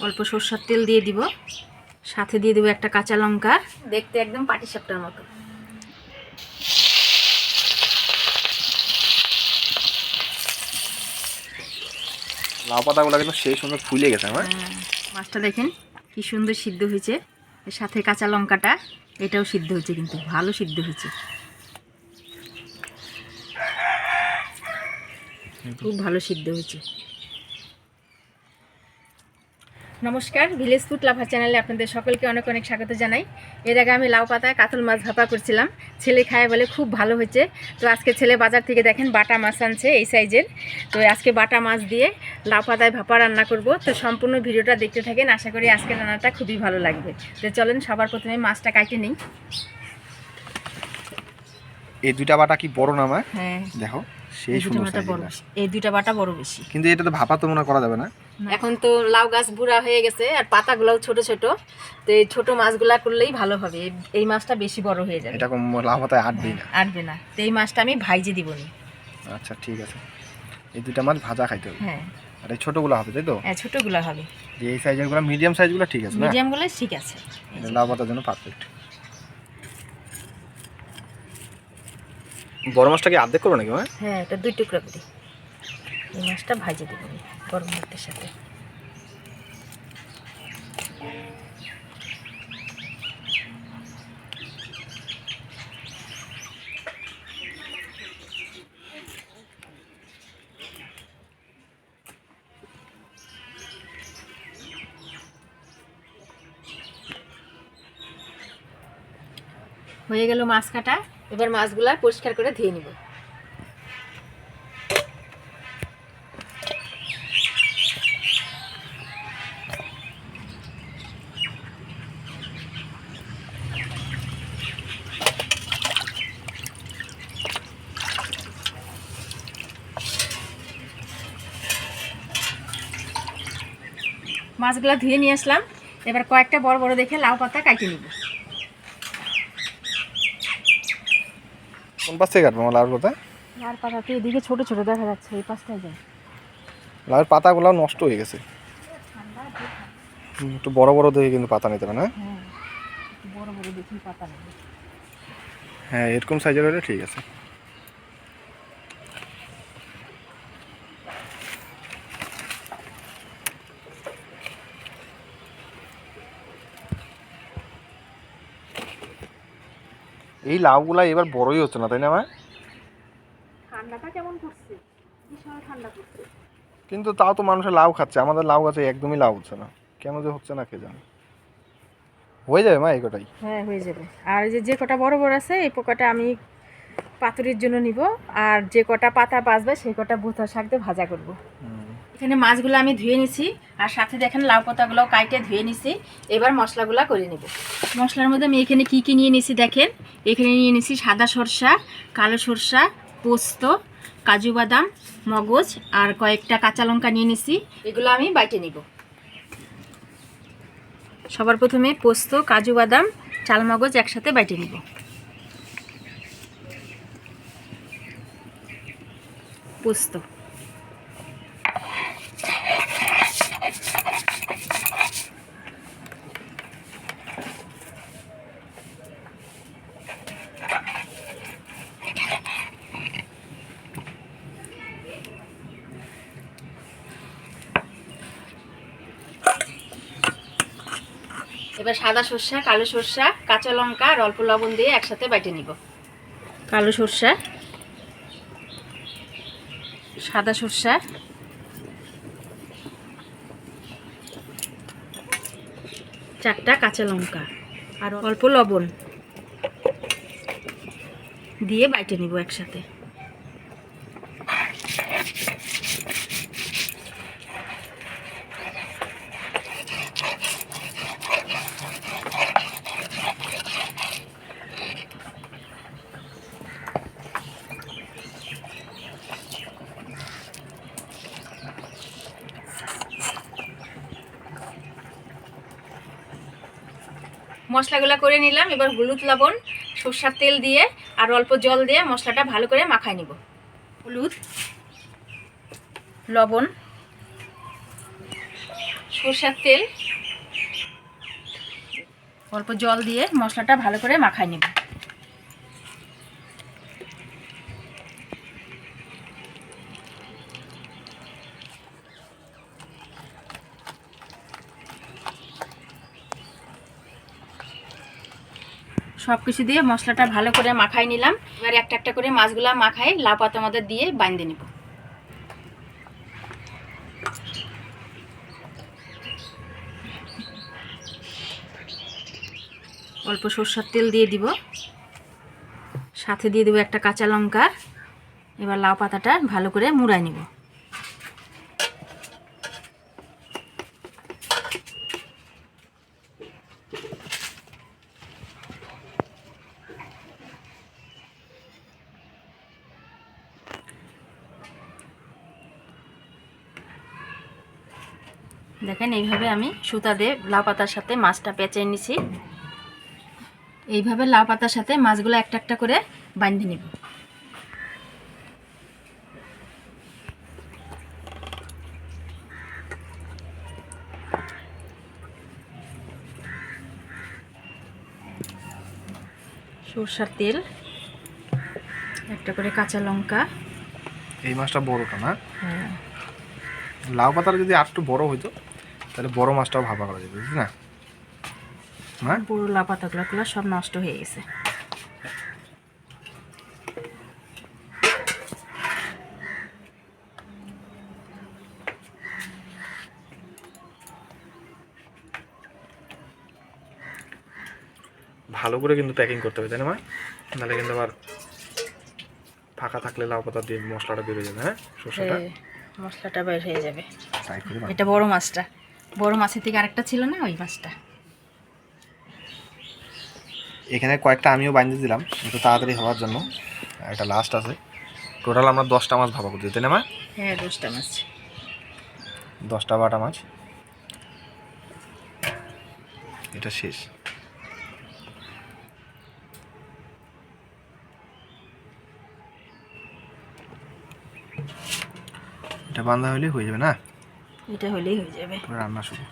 অল্প সরষের তেল দিয়ে দিব, সাথে দিয়ে দেবো একটা কাঁচা লঙ্কা, দেখতে একদম পাটিসাপটার মতো। লাউ পাতাগুলো কিন্তু সেই সুন্দর ফুলে গেছে। আমার মাছটা দেখেন কি সুন্দর সিদ্ধ হয়েছে, এর সাথে কাঁচা লঙ্কাটা এটাও সিদ্ধ হয়েছে, কিন্তু ভালো সিদ্ধ হয়েছে, খুব ভালো সিদ্ধ হয়েছে। নমস্কার, ভিলেজ ফুড লাভার চ্যানেলে আপনাদের সকলকে অনেক অনেক স্বাগত জানাই। এর আগে আমি লাউ পাতায় কাতল মাছ ভাপা করছিলাম, ছেলে খায় বলে খুব ভালো হয়েছে। তো আজকে ছেলে বাজার থেকে দেখেন বাটা মাছ আনছে এই সাইজের। তো আজকে বাটা মাছ দিয়ে লাউ পাতায় ভাপা রান্না করব। তো সম্পূর্ণ ভিডিওটা দেখতে থাকেন, আশা করি আজকের রান্নাটা খুবই ভালো লাগবে। তো চলেন সবার প্রথমে মাছটা কাটে নিই। এই দুইটা বাটা কি বড় না? হ্যাঁ দেখো সেই সুন্দর সাইজের। এই দুইটা বাটা বড় বেশি, কিন্তু এটা তো ভাপা তো মনে করা যাবে না। এখন তো লাউ গাছ বুড়া হয়ে গেছে আর পাতাগুলোও ছোট ছোট, তো এই ছোট মাছগুলা করলেই ভালো হবে। এই মাছটা বেশি বড় হয়ে যাবে, এটা লাউ পাতায় আটবেই না। আটবে না। তো এই মাছটা আমি ভাইজে দিব নি। আচ্ছা ঠিক আছে, এই দুইটা মাছ ভাজা খাইতে হবে। হ্যাঁ, আর এই ছোটগুলো হবে তাই তো? হ্যাঁ ছোটগুলো হবে, যে এই সাইজেরগুলো মিডিয়াম সাইজগুলো ঠিক আছে না? মিডিয়ামগুলো ঠিক আছে, এটা লাউ পাতার জন্য পারফেক্ট। বড় মাছটাকে অর্ধেক করবো নাকি? হ্যাঁ এটা 2 টুকরা করি। এই মাছটা ভাজে দিব গরম ভাতের সাথে। হয়ে গেল মাছ কাটা, এবার মাছগুলা পরিষ্কার করে ধুয়ে নিব। মাছগুলা ধুয়ে নিয়ে আসলাম, এবার কয়েকটা বড় বড় দেখে লাউ পাতা কাটে নিব। কোন পাশ থেকে কাটবো লাউর পাতা? লাউ পাতা তো এদিকে ছোট ছোট দেখা যাচ্ছে, এই পাশটায় যায়। লাউর পাতাগুলো নষ্ট হয়ে গেছে, একটু বড় বড় দেখে কিন্তু পাতা নিতে হবে না? হ্যাঁ বড় বড় দেখি পাতা নেবে। হ্যাঁ এরকম সাইজের হলে ঠিক আছে। এই লাউগুলা এবার বড়ই হচ্ছে না তাই না? আমার ঠান্ডাটা কেমন পড়ছে, বিশাল ঠান্ডা পড়ছে। কিন্তু তাও তো মানুষের লাউ খাচ্ছে, আমাদের লাউ গাছে একদমই লাউ হচ্ছে না, কেন যে হচ্ছে না কে জানে। হয়ে যাবে মা এই কটাই? হ্যাঁ হয়ে যাবে। আর এই যে কটা বড় বড় আছে এই পোকাটা আমি পাতুরির জন্য নিব, আর যে কটা পাতা বাঁচবে সেই কটা ভুতর শাক দিয়ে ভাজা করব। এখানে মাছগুলো আমি ধুয়ে নিছি, আর সাথে দেখেন লাউ পাতাগুলো কাইটে ধুয়ে নিছি। এবার মশলাগুলো করে নেব। মশলার মধ্যে আমি এখানে কি কি নিয়ে নিছি দেখেন। এখানে নিয়ে নিছি সাদা সরষা, কালো সরষা, পোস্ত, কাজু বাদাম, মগজ আর কয়েকটা কাঁচা লঙ্কা নিয়ে নিছি। এগুলো আমি বাইটে নিব। সবার প্রথমে পোস্ত, কাজু বাদাম, চাল মগজ একসাথে বাইটে নিব। পোস্ত, এবার সাদা সরষা, কালো সরষা, কাঁচা লঙ্কা আর অল্প লবণ দিয়ে একসাথে বাইটে নিব। কালো সরষা, সাদা সরষা, চারটা কাঁচা লঙ্কা আর অল্প লবণ দিয়ে বাইটে নিব একসাথে। মশলাগুলো করে নিলাম, এবার হলুদ লবণ সরষার তেল দিয়ে আর অল্প জল দিয়ে মশলাটা ভালো করে মাখায় নিব। হলুদ, লবণ, সরষের তেল, অল্প জল দিয়ে মশলাটা ভালো করে মাখাই নেব। সব কিছু দিয়ে মশলাটা ভালো করে মাখাই নিলাম। এবার একটা একটা করে মাছগুলা মাখাই লাউ পাতার মধ্যে দিয়ে বাইন্ধে নেব। অল্প সরষের তেল দিয়ে দিব, সাথে দিয়ে দেবো একটা কাঁচা লঙ্কা। এবার লাউ পাতাটা ভালো করে মুড়াই নিব। দেখেন এইভাবে আমি সুতা দিয়ে লাউ পাতার সাথে মাছটা পেঁচিয়ে নিছি। এইভাবে লাউ পাতার সাথে মাছগুলো একটা একটা করে বাঁধে নিব। সরষের তেল, একটা করে কাঁচা লঙ্কা। এই মাছটা বড়টা না? হ্যাঁ, লাউ পাতাটা যদি আর একটু বড় হইতো তাহলে বড় মাছটাও ভাপা করা যেত, বুঝলি না? হ্যাঁ, পুরো লাউ পাতাগুলো সব নষ্ট হয়ে গেছে। ভালো করে কিন্তু প্যাকিং করতে হবে, তাই না মা? নাহলে কিন্তু আবার ফাঁকা থাকলে লাউ পাতা দিয়ে মশলাটা বেরিয়ে যাবে। হ্যাঁ, সরষেটা মশলাটা বের হয়ে যাবে। সাইড করে এটা বড় মাছটা, বড় মাছের থেকে আরেকটা ছিল না, ওই মাছটা। এখানে কয়েকটা আমিও বাইন্ধে দিলাম একটু তাড়াতাড়ি হওয়ার জন্য। একটা লাস্ট আছে। টোটাল আমরা 10টা মাছ ভাপা করতে, তাই না মা? হ্যাঁ, 10টা মাছ। 10টা বাটা মাছ। এটা শেষ। এটা বান্ধা হলেই হয়ে যাবে না? এটা হলেই হয়ে যাবে। রান্না শুরু।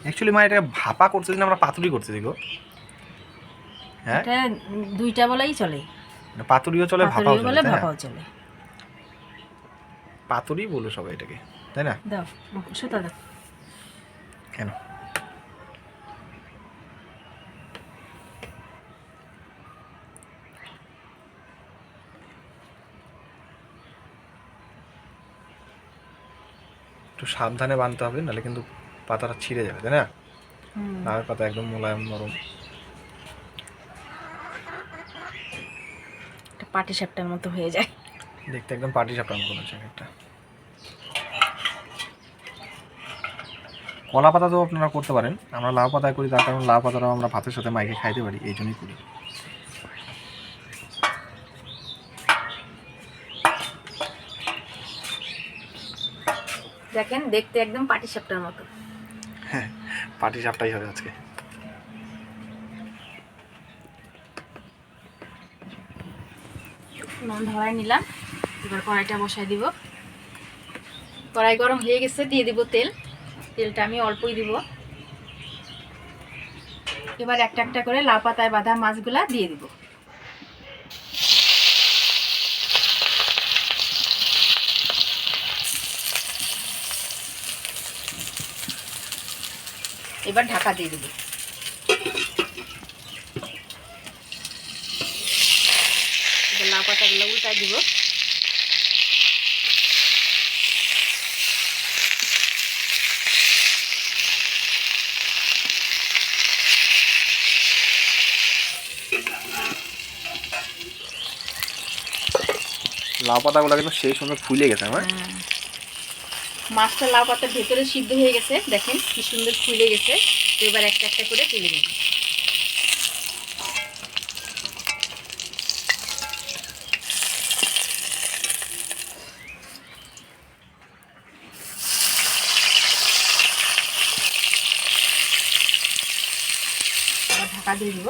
অ্যাকচুয়ালি মা এটা ভাপা করতেছি না, আমরা পাতুরি করতেছি গো। হ্যাঁ, এটা দুইটা বলাই চলে। পাতুরিও চলে, ভাপাও পাতুরিও বলে, চলে, ভাপাও চলে। পাতুরি বলে সবাই এটাকে, তাই না? দাও সুতা দাও। কেন? একটু সাবধানে বাঁধতে হবে, নাহলে কিন্তু পাতাটা ছিঁড়ে যাবে, তাই না? লাউয়ের পাতা একদম মোলায়েম নরম। পাটি সাপটার মতো হয়ে যায় দেখতে, একদম পাটি সাপটার মতো আছে একটা। কলা পাতা তো আপনারা করতে পারেন, আমরা লাউ পাতায় করি, তার কারণ লাউ পাতাটাও আমরা ভাতের সাথে মাইকে খাইতে পারি, এই জন্যই করি। দেখেন, দেখতে একদম পাটি সাপটার মতো। হ্যাঁ, পাটি সাপটাই হবে আজকে। নুন ধরাই নিলাম। এবার কড়াইটা বসাই দিব। কড়াই গরম হয়ে গেছে, দিয়ে দিব তেল। তেলটা আমি অল্পই দিব। এবার একটা একটা করে লাউ পাতায় বাঁধা মাছগুলা দিয়ে দিব। এবার ঢাকা দিয়ে দিব। এবার লাউ পাতাগুলো উল্টাই দিব। লাউ পাতাগুলো কিন্তু সেই সুন্দর ফুলে গেছে আমার। মাছটা লাউ পাতার ভেতরে সিদ্ধ হয়ে গেছে, দেখেন কি সুন্দর ফুলে গেছে। তো এবার একটা একটা করে তুলে নিব। ঢাকা দিয়ে দিব।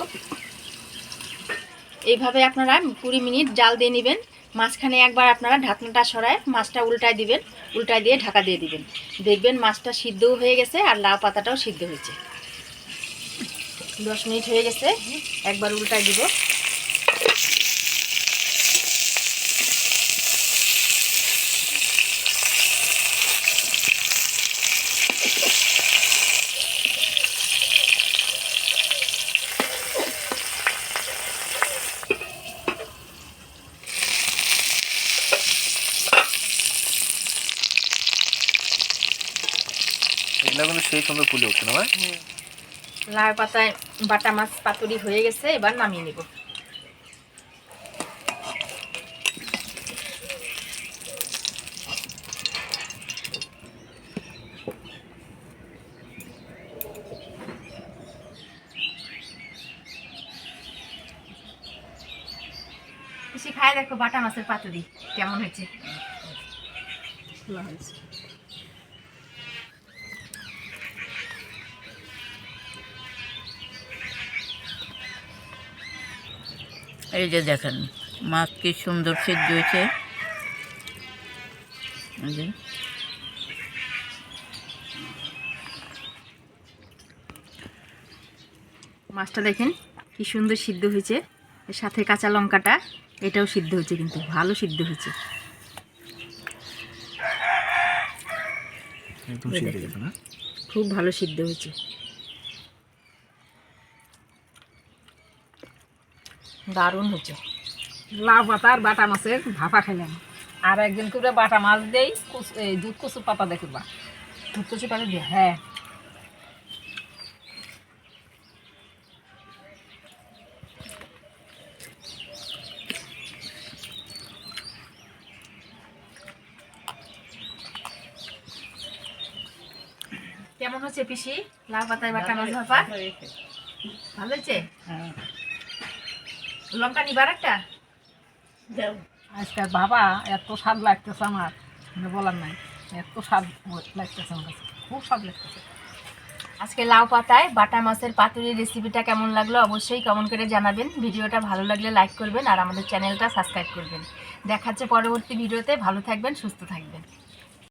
এইভাবে আপনারা 20 মিনিট জাল দিয়ে নেবেন। মাঝখানে একবার আপনারা ঢাকনাটা সরায় মাছটা উল্টায় দিবেন। উল্টায় দিয়ে ঢাকা দিয়ে দিবেন। দেখবেন মাছটা সিদ্ধও হয়ে গেছে আর লাউ পাতাটাও সিদ্ধ হয়েছে। 10 মিনিট হয়ে গেছে, একবার উল্টায় দিব। এগুলো কিন্তু সেই সুন্দর ফুলে উঠছে না ভাই? লাউ পাতায় বাটা মাছ পাতুরি হয়ে গেছে, এবার নামিয়ে নিব। বেশি খায় দেখো বাটা মাছের পাতুরি কেমন হয়েছে। এই যে দেখেন মাছ কি সুন্দর সিদ্ধ হয়েছে। এই যে মাছটা দেখেন কি সুন্দর সিদ্ধ হয়েছে, এর সাথে কাঁচা লঙ্কাটা এটাও সিদ্ধ হয়েছে, কিন্তু ভালো সিদ্ধ হয়েছে। একদম সিদ্ধ গেছে না? খুব ভালো সিদ্ধ হয়েছে। দারুণ হয়েছে। লাউ পাতা আর বাটা মাছের ভাপা খাইলাম, আর একদিন করে বাটা মাছ দেই দুধ কচুর পাতা দেখবা। দুধ কচু পাতা দিয়ে হ্যাঁ, কেমন হচ্ছে পিসি লাউ পাতায় বাটা মাছ ভাপা? ভালো হয়েছে। হ্যাঁ। লঙ্কা নিবার একটা আজকে বাবা এত স্বাদ লাগতেছে আমার, মানে বলার নাই, এত স্বাদ লাগতেছে আমার কাছে, খুব স্বাদ লাগতেছে। আজকে লাউ পাতায় বাটা মাছের পাতুরি রেসিপিটা কেমন লাগলো অবশ্যই কমেন্ট করে জানাবেন। ভিডিওটা ভালো লাগলে লাইক করবেন আর আমাদের চ্যানেলটা সাবস্ক্রাইব করবেন। দেখা হচ্ছে পরবর্তী ভিডিওতে। ভালো থাকবেন, সুস্থ থাকবেন।